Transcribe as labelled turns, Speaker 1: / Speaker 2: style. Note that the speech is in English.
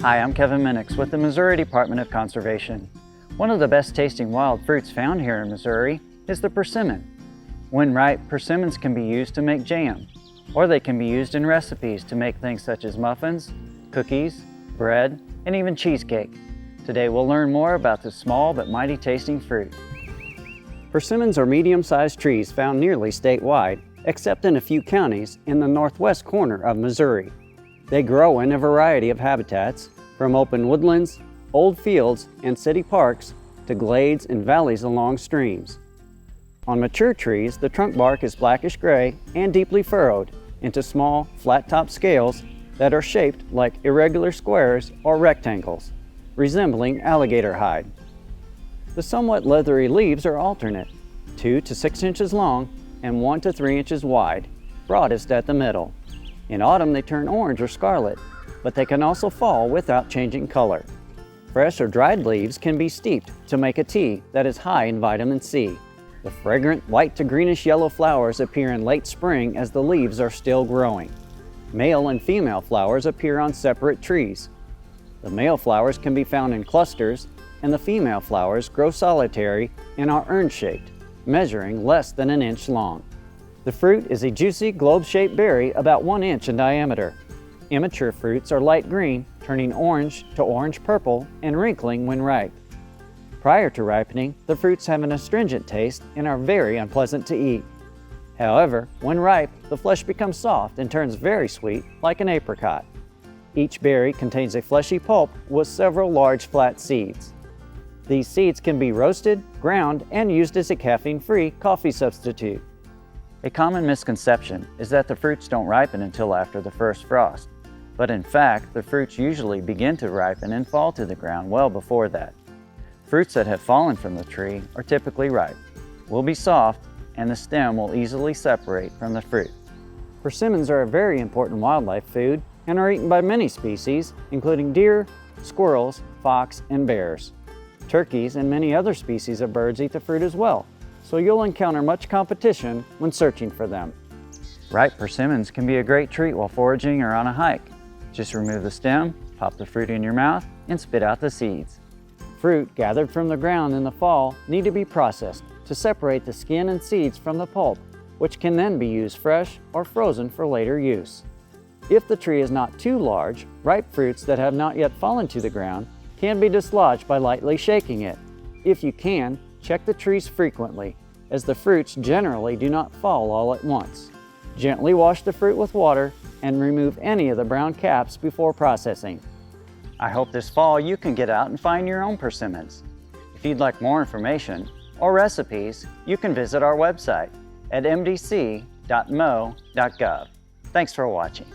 Speaker 1: Hi, I'm Kevin Muenks with the Missouri Department of Conservation. One of the best tasting wild fruits found here in Missouri is the persimmon. When ripe, persimmons can be used to make jam, or they can be used in recipes to make things such as muffins, cookies, bread, and even cheesecake. Today we'll learn more about this small but mighty tasting fruit.
Speaker 2: Persimmons are medium-sized trees found nearly statewide, except in a few counties in the northwest corner of Missouri. They grow in a variety of habitats, from open woodlands, old fields, and city parks, to glades and valleys along streams. On mature trees, the trunk bark is blackish gray and deeply furrowed into small, flat-topped scales that are shaped like irregular squares or rectangles, resembling alligator hide. The somewhat leathery leaves are alternate, 2 to 6 inches long and 1 to 3 inches wide, broadest at the middle. In autumn, they turn orange or scarlet, but they can also fall without changing color. Fresh or dried leaves can be steeped to make a tea that is high in vitamin C. The fragrant white to greenish yellow flowers appear in late spring as the leaves are still growing. Male and female flowers appear on separate trees. The male flowers can be found in clusters, and the female flowers grow solitary and are urn-shaped, measuring less than an inch long. The fruit is a juicy, globe-shaped berry about 1 inch in diameter. Immature fruits are light green, turning orange to orange-purple and wrinkling when ripe. Prior to ripening, the fruits have an astringent taste and are very unpleasant to eat. However, when ripe, the flesh becomes soft and turns very sweet, like an apricot. Each berry contains a fleshy pulp with several large flat seeds. These seeds can be roasted, ground, and used as a caffeine-free coffee substitute.
Speaker 1: A common misconception is that the fruits don't ripen until after the first frost, but in fact, the fruits usually begin to ripen and fall to the ground well before that. Fruits that have fallen from the tree are typically ripe, will be soft, and the stem will easily separate from the fruit.
Speaker 2: Persimmons are a very important wildlife food and are eaten by many species, including deer, squirrels, fox, and bears. Turkeys and many other species of birds eat the fruit as well, so you'll encounter much competition when searching for them.
Speaker 1: Ripe persimmons can be a great treat while foraging or on a hike. Just remove the stem, pop the fruit in your mouth, and spit out the seeds.
Speaker 2: Fruit gathered from the ground in the fall need to be processed to separate the skin and seeds from the pulp, which can then be used fresh or frozen for later use. If the tree is not too large, ripe fruits that have not yet fallen to the ground can be dislodged by lightly shaking it. If you can, check the trees frequently, as the fruits generally do not fall all at once. Gently wash the fruit with water and remove any of the brown caps before processing.
Speaker 1: I hope this fall you can get out and find your own persimmons. If you'd like more information or recipes, you can visit our website at mdc.mo.gov. Thanks for watching.